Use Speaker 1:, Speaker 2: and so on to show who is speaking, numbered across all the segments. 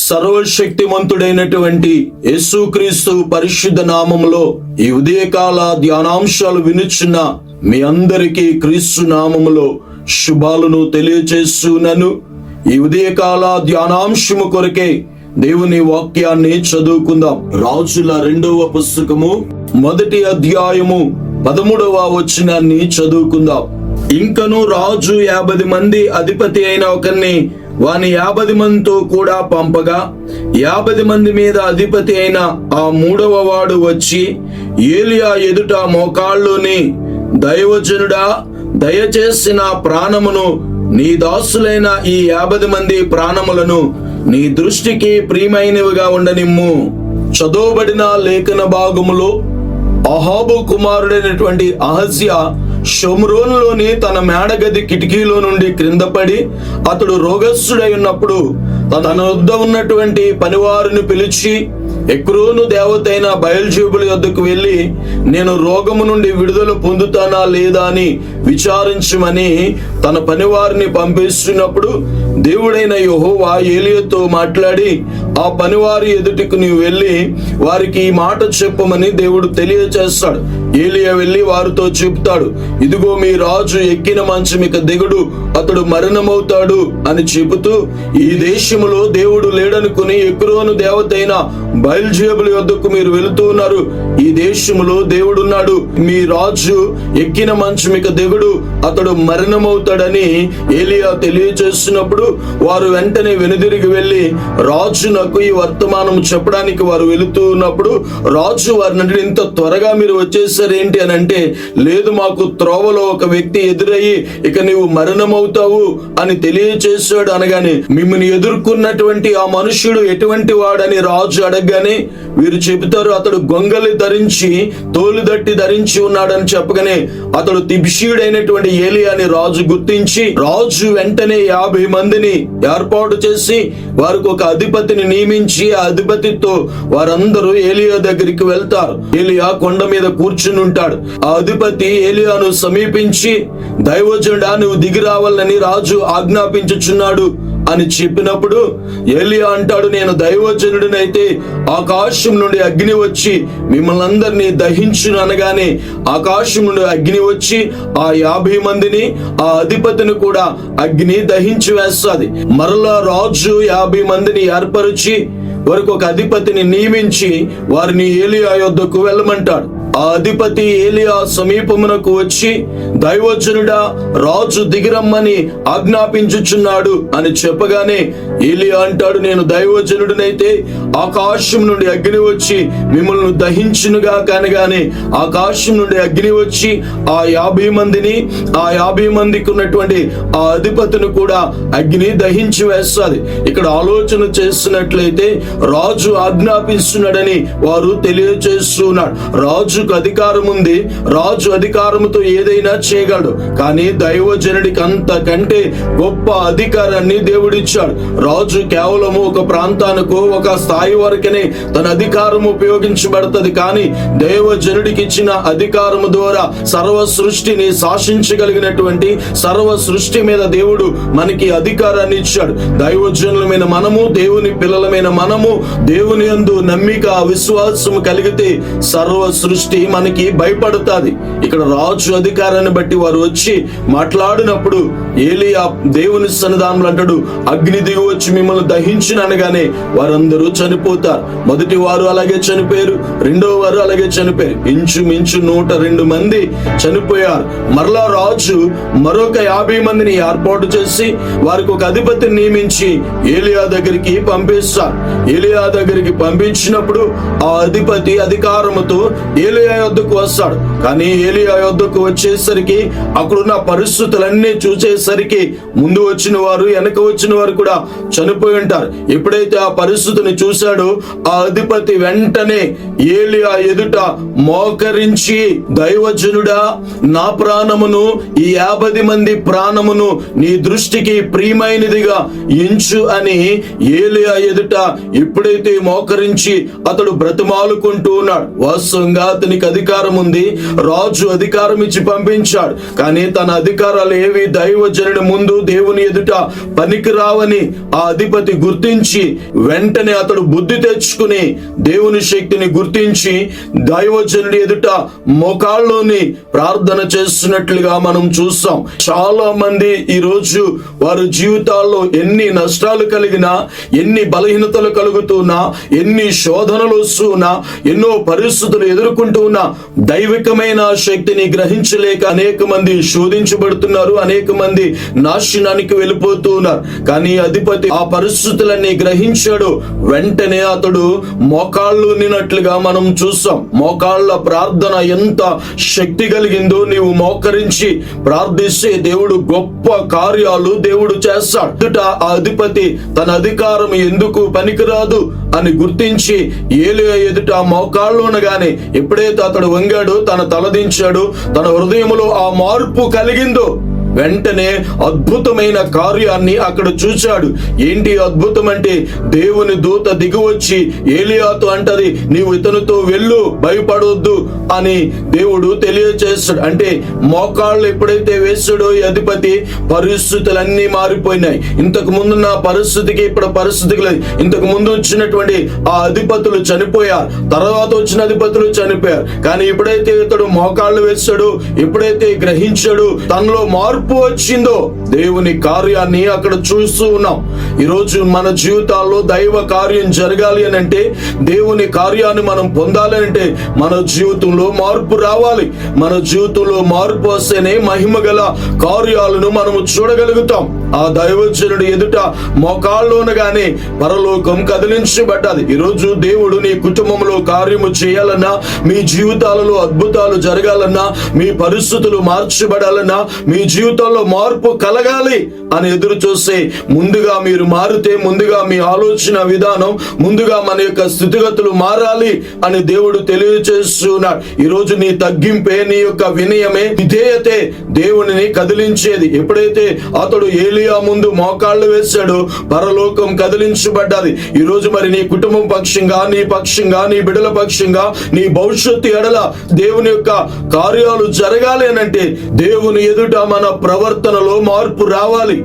Speaker 1: సర్వశక్తిమంతుడైనటువంటి యేసుక్రీస్తు పరిశుద్ధ నామములో ఈ ఉదయకాల ధ్యానాంశాలు వినుచున్న మీ అందరికీ క్రీస్తు నామములో శుభాలను తెలియచేస్తున్నాను. ఈ ఉదయకాల ధ్యానాంశము కొరకే దేవుని వాక్యాన్ని చదువుకుందాం. రాజుల 2వ పుస్తకము 1వ అధ్యాయము 13వ వచనాన్ని చదువుకుందాం. ఇంకను రాజు 50 మంది అధిపతి అయిన ఒకరిని వాని 50 మందితో కూడా పంపగా 50 మంది మీద అధిపతి అయిన ఆ 3వ వాడు వచ్చి ఏలియా ఎదుట మోకాళ్ళుని, దైవజనుడా, దయచేసి నా ప్రాణమును, నీ దాసులైన ఈ 50 మంది ప్రాణములను నీ దృష్టికి ప్రియమైనవిగా ఉండనిమ్ము. చదవబడిన లేఖన భాగములో అహాబు కుమారుడైనటువంటి అహజ్యా షోమ్రోనులోని తన మేడగది కిటికీలో నుండి క్రింద పడి అతడు రోగస్తుడై ఉన్నప్పుడు తన వద్ద ఉన్నటువంటి పనివారిని పిలిచి ఎక్రోను దేవతైన బయల్జెబూలు యొద్దకు వెళ్ళి నేను రోగము నుండి విడుదల పొందుతానా లేదా అని విచారించమని తన పనివారిని పంపిస్తున్నప్పుడు దేవుడైన యెహోవా ఏలియాతో మాట్లాడి ఆ పనివారి ఎదుటికి నీవు వెళ్ళి వారికి ఈ మాట చెప్పమని దేవుడు తెలియచేస్తాడు. ఏలియా వెళ్ళి వారితో చెప్తాడు, ఇదిగో మీ రాజు ఎక్కిన మంచం ఇక దిగుడు, అతడు మరణమవుతాడు అని చెబుతూ ఈ దేశములో దేవుడు లేడనుకుని ఎక్రోను దేవతైన బయల్జెబూలు యొద్దకు మీరు వెళుతూ ఉన్నారు. ఈ దేశములో దేవుడున్నాడు, మీ రాజు ఎక్కిన మంచం ఇక దిగుడు, అతడు మరణమవుతాడని ఏలియా తెలియజేస్తున్నప్పుడు వారు వెంటనే వెనుదిరిగి వెళ్ళి రాజునకు ఈ వర్తమానం చెప్పడానికి వారు వెళుతూ ఉన్నప్పుడు రాజు వారిని అంటే ఇంత త్వరగా మీరు వచ్చేసారేంటి అని అంటే, లేదు మాకు త్రోవలో ఒక వ్యక్తి ఎదురయ్యి ఇక నీవు మరణమవుతావు అని తెలియచేశాడు అనగానే మిమ్మల్ని ఎదుర్కొన్నటువంటి ఆ మనుష్యుడు ఎటువంటి వాడని రాజు అడగగానే వీరు చెబుతారు, అతడు గొంగలి ధరించి తోలుదట్టి ధరించి ఉన్నాడని చెప్పగానే అతడు తిబ్షీయుడైనటువంటి ఏలియాని రాజు గుర్తించి రాజు వెంటనే 50 మందిని ఏర్పాటు చేసి వారికి ఒక అధిపతిని నియమించి ఆ అధిపతితో వారందరూ ఏలియా దగ్గరికి వెళ్తారు. ఏలియా కొండ మీద కూర్చుని ఉంటాడు. ఆ అధిపతి ఏలియాను సమీపించి దైవజనుడా నువ్వు దిగి రావాలని రాజు ఆజ్ఞాపించుచున్నాడు అని చెప్పినప్పుడు ఏలియా అంటాడు, నేను దైవజనుడినైతే ఆకాశం నుండి అగ్ని వచ్చి మిమ్మల్ని అందరినీ దహించును అనగానే ఆకాశం నుండి అగ్ని వచ్చి ఆ 50 మందిని ఆ అధిపతిని కూడా అగ్ని దహించి వేస్తాది. మరలా రాజు 50 మందిని ఏర్పరిచి వారికి ఒక అధిపతిని నియమించి వారిని ఏలియా యొద్దకు వెళ్ళమంటాడు. ఆ అధిపతి ఏలియా సమీపమునకు వచ్చి దైవజనుడా రాజు దిగిరమ్మని ఆజ్ఞాపించుచున్నాడు అని చెప్పగానే ఏలియా అంటాడు, నేను దైవజనుడినైతే ఆకాశం నుండి అగ్ని వచ్చి మిమ్మల్ని దహించునుగా కానగానే ఆకాశం నుండి అగ్ని వచ్చి ఆ 50 మందిని ఆ 50 మందికి ఉన్నటువంటి ఆ అధిపతిని కూడా అగ్ని దహించి వేస్తుంది. ఇక్కడ ఆలోచన చేస్తున్నట్లయితే రాజు ఆజ్ఞాపిస్తున్నాడని వారు తెలియజేస్తున్నాడు. రాజుకు అధికారం ఉంది, రాజు అధికారముతో ఏదైనా చేయగలడు. కానీ దైవజనుడికి అంతకంటే గొప్ప అధికారాన్ని దేవుడిచ్చాడు. రాజు కేవలము ఒక ప్రాంతానికి ఒక స్థాయి వరకనే తన అధికారం ఉపయోగించబడుతుంది. కానీ దైవజనుడికి ఇచ్చిన అధికారము ద్వారా సర్వ సృష్టిని శాసించగలిగినటువంటి సర్వ సృష్టి మీద దేవుడు మనకి అధికారాన్ని ఇచ్చాడు. దైవజనులమైన మనము, దేవుని పిల్లలమైన మనము దేవుని యందు నమ్మిక విశ్వాసము కలిగితే సర్వ సృష్టి మనకి భయపడుతుంది. ఇక్కడ రాజు అధికారాన్ని బట్టి వారు వచ్చి మాట్లాడినప్పుడు ఏలియా దేవుని సన్నిధానంలో అంటాడు, అగ్ని దిగి వచ్చి మిమ్మల్ని దహించిన అనగానే వారందరూ చనిపోతారు. మొదటి వారు అలాగే చనిపోయారు, రెండవ వారు అలాగే చనిపోయారు. ఇంచుమించు 102 మంది చనిపోయారు. మరలా రాజు మరొక 50 మందిని ఏర్పాటు చేసి వారికి ఒక అధిపతిని నియమించి ఏలియా దగ్గరికి పంపిస్తారు. ఏలియా దగ్గరికి పంపించినప్పుడు ఆ అధిపతి అధికారముతో ఏలియా యొద్దకు వస్తాడు. కానీ ఏలియా యొద్దకు వచ్చేసరికి అక్కడున్న పరిస్థితులన్నీ చూసేసరికి ముందు వచ్చిన వారు వెనక వచ్చిన వారు కూడా చనిపోయి ఉంటారు. ఎప్పుడైతే ఆ పరిస్థితిని చూశాడో ఆ అధిపతి వెంటనే ఏలియా ఎదుట మోకరించి దైవజనుడా నా ప్రాణమును ఈ 50 మంది ప్రాణమును నీ దృష్టికి ప్రియమైనదిగా ఎంచు అని ఏలియా ఎదుట ఎప్పుడైతే మోకరించి అతడు బ్రతిమాలుకుంటూ ఉన్నాడు. వాస్తవంగా అతనికి అధికారం ఉంది, రాజు అధికారం ఇచ్చి పంపించాడు. కానీ తన అధికారాలు ఏవి దైవజనుడి ముందు దేవుని ఎదుట పనికి రావని ఆ అధిపతి గుర్తించి వెంటనే అతడు బుద్ధి తెచ్చుకుని దేవుని శక్తిని గుర్తించి దైవజనుడి ఎదుట మోకాళ్ళలోని ప్రార్థన చేస్తున్నట్లుగా మనం చూస్తాం. చాలా మంది ఈ రోజు వారి జీవితాల్లో ఎన్ని నష్టాలు కలిగినా, ఎన్ని బలహీనతలు కలుగుతున్నా, ఎన్ని శోధనలు వస్తున్నా, ఎన్నో పరిస్థితులు ఎదుర్కొంటూ ఉన్నా దైవికమైన శక్తిని గ్రహించలేక అనేక మంది శోధించబడుతున్నారు, అనేక మంది నాశనానికి వెళ్ళిపోతూ ఉన్నారు. కానీ అధిపతి ఆ పరిస్థితులన్నీ గ్రహించాడు. వెంటనే అతడు మోకాళ్ళు నిన్నట్లుగా మనం చూస్తాం. మోకాళ్ళ ప్రార్థన ఎంత శక్తి కలిగిందో, నీవు మోకరించి ప్రార్థిస్తే దేవుడు గొప్ప కార్యాలు దేవుడు చేస్తాడు. ఆ అధిపతి తన అధికారం ఎందుకు పనికిరాదు అని గుర్తించి ఏలియా ఎదుట మోకాళ్ళు ఉండగానే ఎప్పుడైతే అతడు వంగాడు, తన తలదించాడు, తన హృదయంలో ఆ మార్పు కలిగిందో వెంటనే అద్భుతమైన కార్యాన్ని అక్కడ చూశాడు. ఏంటి అద్భుతం అంటే, దేవుని దూత దిగివచ్చి ఏలియాతో అంటది, నీవు ఇతనితో వెళ్ళు, భయపడొద్దు అని దేవుడు తెలియచేస్తాడు. అంటే మోకాళ్ళు ఎప్పుడైతే వేసాడో ఈ అధిపతి, పరిస్థితులన్నీ మారిపోయినాయి. ఇంతకు ముందున్న పరిస్థితికి ఇప్పుడు పరిస్థితికి లేదు. ఇంతకు ముందు వచ్చినటువంటి ఆ అధిపతులు చనిపోయారు, తర్వాత వచ్చిన అధిపతులు చనిపోయారు. కానీ ఎప్పుడైతే ఇతడు మోకాళ్ళు వేసాడో, ఎప్పుడైతే గ్రహించాడు, తనలో మార్పు వచ్చిందో, దేవుని కార్యాన్ని అక్కడ చూస్తూ ఉన్నాం. ఈరోజు మన జీవితాల్లో దైవ కార్యం జరగాలి అని అంటే, దేవుని కార్యాన్ని మనం పొందాలి అంటే మన జీవితంలో మార్పు రావాలి. మన జీవితంలో మార్పు వస్తేనే మహిమ గల కార్యాలను మనము చూడగలుగుతాం. ఆ దైవజనుడు ఎదుట మోకాళ్ళలోనగానే పరలోకం కదిలించబడ్డది. ఈరోజు దేవుడు నీ కుటుంబంలో కార్యము చేయాలన్నా, మీ జీవితాలలో అద్భుతాలు జరగాలన్నా, మీ పరిస్థితులు మార్చబడాలన్నా, మీ జీవితంలో మార్పు కలగాలి అని ఎదురు చూస్తే ముందుగా మీరు మారితే, ముందుగా మీ ఆలోచన విధానం, ముందుగా మన యొక్క స్థితిగతులు మారాలి అని దేవుడు తెలియజేస్తున్నాడు. ఈరోజు నీ తగ్గింపే, నీ యొక్క వినయమే, విధేయతే దేవునిని కదిలించేది. ఎప్పుడైతే అతడు ఏలియా ముందు మోకాళ్ళు వేశాడో పరలోకం కదిలించబడ్డది. ఈరోజు మరి నీ కుటుంబం పక్షంగా, నీ పక్షంగా, నీ బిడ్డల పక్షంగా, నీ భవిష్యత్తు ఎడల దేవుని యొక్క కార్యాలు జరగాలి అనంటే దేవుని ఎదుట మన ప్రవర్తనలో మార్పు రావాలి.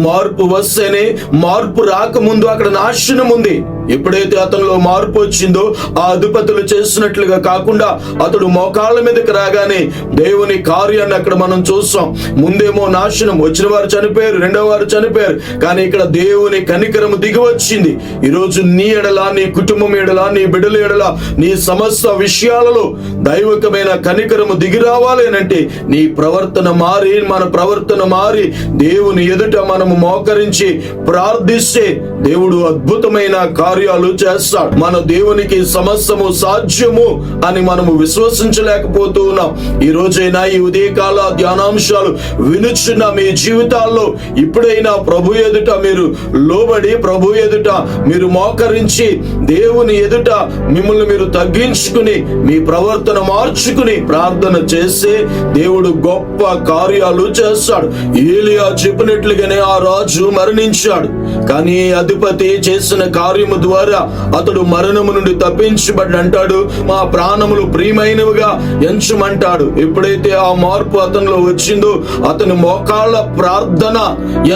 Speaker 1: మార్పు వస్తేనే, మార్పు రాకముందు అక్కడ నాశనం ఉంది. ఎప్పుడైతే అతనిలో మార్పు వచ్చిందో, ఆ అధిపతులు చేసినట్లుగా కాకుండా అతడు మోకాళ్ళ మీదకి రాగానే దేవుని కార్యాన్ని అక్కడ మనం చూస్తాం. ముందేమో నాశనం, వచ్చిన వారు చనిపోయారు, రెండో వారు చనిపోయారు. కానీ ఇక్కడ దేవుని కనికరము దిగి వచ్చింది. ఈరోజు నీ ఎడల, నీ కుటుంబం ఎడల, నీ బిడ్డల ఎడల, నీ సమస్త విషయాలలో దైవికమైన కనికరము దిగి రావాలి అంటే నీ ప్రవర్తన మారి, మన ప్రవర్తన మారి దేవుని ఎదుట మనము మోకరించి ప్రార్థిస్తే దేవుడు అద్భుతమైన కార్యాలు చేస్తాడు. మన దేవునికి సమస్తము సాధ్యము అని మనము విశ్వసించలేకపోతూ ఉన్నాం. ఈ రోజైనా ఈ ఉదయకాల ధ్యానాంశాలు వినుచున్న మీ జీవితాల్లో ఇప్పుడైనా ప్రభు ఎదుట మీరు లోబడి, ప్రభు ఎదుట మీరు మోకరించి, దేవుని ఎదుట మిమ్మల్ని మీరు తగ్గించుకుని, మీ ప్రవర్తన మార్చుకుని ప్రార్థన చేస్తే దేవుడు గొప్ప కార్యాలు చేస్తాడు. ఏలియా చెప్పినట్లుగానే ఆ రాజు మరణించాడు. కానీ అధిపతి చేసిన కార్యము ద్వారా అతడు మరణము నుండి తప్పించబడి అంటాడు, మా ప్రాణములు ప్రియమైనవిగా ఎంచమంటాడు. ఎప్పుడైతే ఆ మార్పు అతనిలో వచ్చిందో, అతని మోకాళ్ళ ప్రార్థన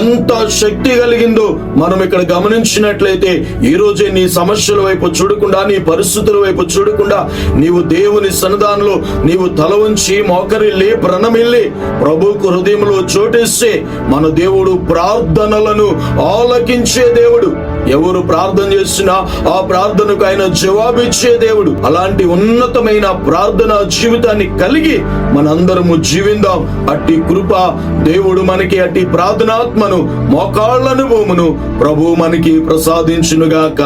Speaker 1: ఎంత శక్తి కలిగిందో మనం ఇక్కడ గమనించినట్లయితే, ఈ రోజే నీ సమస్యల వైపు చూడకుండా, నీ పరిస్థితుల వైపు చూడకుండా నీవు దేవుని సన్నిధానంలో నీవు తల ఉంచి మోకరిల్లి ప్రణమిల్లి ప్రభువుకు హృదయంలో చోటిస్తే మన దేవుడు ప్రార్థనలను ఆలకించే దేవుడు. ఎవరు ప్రార్థన చేసినా ఆ ప్రార్థనకు ఆయన జవాబిచ్చే దేవుడు. అలాంటి ఉన్నతమైన ప్రార్థన జీవితాన్ని కలిగి మనందరము జీవిందాం. అట్టి కృప దేవుడు మనకి, అట్టి ప్రార్థనాత్మను, మోకాళ్ళ అనుభవమును ప్రభువు మనకి ప్రసాదించునుగాక.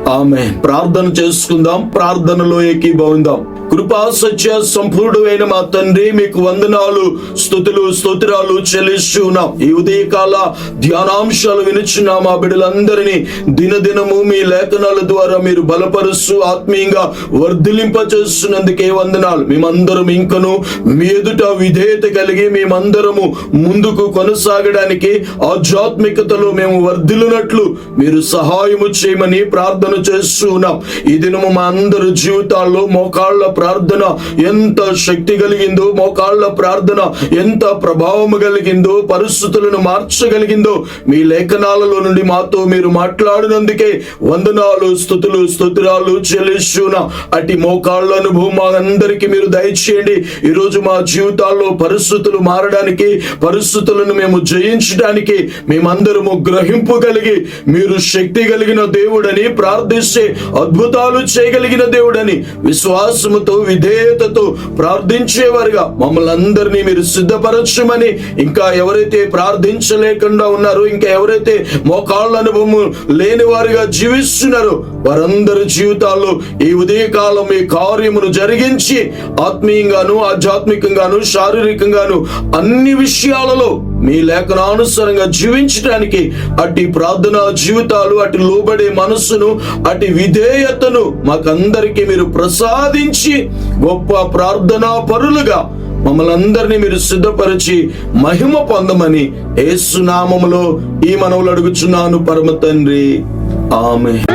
Speaker 1: ఆమేన్. ప్రార్థన చేసుకుందాం, ప్రార్థనలో ఏకీభవిద్దాం. కృపా సత్య సంపూర్ణమైన మా తండ్రి, మీకు వందనాలు, స్తుతులు, స్తోత్రాలు చెల్లిస్తున్నాం. ఈ ఉదయకాల ధ్యానాంశాలు వినుచున్న మా బిడ్డలందరినీ దినదినము మీ లేఖనాల ద్వారా మీరు బలపరుస్తూ ఆత్మీయంగా వర్ధిలింప చేస్తున్నందుకే వందనాలు. మేమందరం ఇంకను మీ ఎదుట విధేయత కలిగి మేమందరము ముందుకు కొనసాగడానికి, ఆధ్యాత్మికతలో మేము వర్ధిల్లునట్లు మీరు సహాయము చేయమని ప్రార్థన చేస్తున్నాం. ఈ దినము మా అందరి జీవితాల్లో మోకాళ్ళ ప్రార్థన ఎంత శక్తి కలిగిందో, మోకాళ్ళ ప్రార్థన ఎంత ప్రభావం కలిగిందో, పరిస్థితులను మార్చగలిగిందో మీ లేఖనాలలో నుండి మాతో మీరు మాట్లాడినందుకే వందనాలు, స్తుతులు, స్తోత్రాలు చెల్లిస్తున్నా. అటు మోకాళ్ళ అనుభవం మా అందరికీ మీరు దయచేయండి. ఈరోజు మా జీవితాల్లో పరిస్థితులు మారడానికి, పరిస్థితులను మేము జయించడానికి మేమందరము గ్రహింపు కలిగి మీరు శక్తి కలిగిన దేవుడని ప్రార్థిస్తే అద్భుతాలు చేయగలిగిన దేవుడని విశ్వాసముతో, విధేయతతో ప్రార్థించేవారుగా మమ్మల్ని అందరినీ మీరు సిద్ధపరచమని, ఇంకా ఎవరైతే ప్రార్థించలేకుండా ఉన్నారో, ఇంకా ఎవరైతే మోకాళ్ళ అనుభవం లేని వారిగా జీవిస్తున్నారో వారందరి జీవితాల్లో ఈ ఉదయకాలం ఈ కార్యమును జరిగించి ఆత్మీయంగాను, ఆధ్యాత్మికంగాను, శారీరకంగాను అన్ని విషయాలలో మీ లేఖనానుసారంగా జీవించడానికి అట్టి ప్రార్థనా జీవితాలు, అటు లోబడే మనస్సును, అటు విధేయతను మాకందరికీ మీరు ప్రసాదించి గొప్ప ప్రార్థనా పరులుగా మమ్మల్ని అందరినీ మీరు సిద్ధపరిచి మహిమ పొందమని యేసు నామములో ఈ మనవులు అడుగుచున్నాను పరమ తండ్రి, ఆమేన్.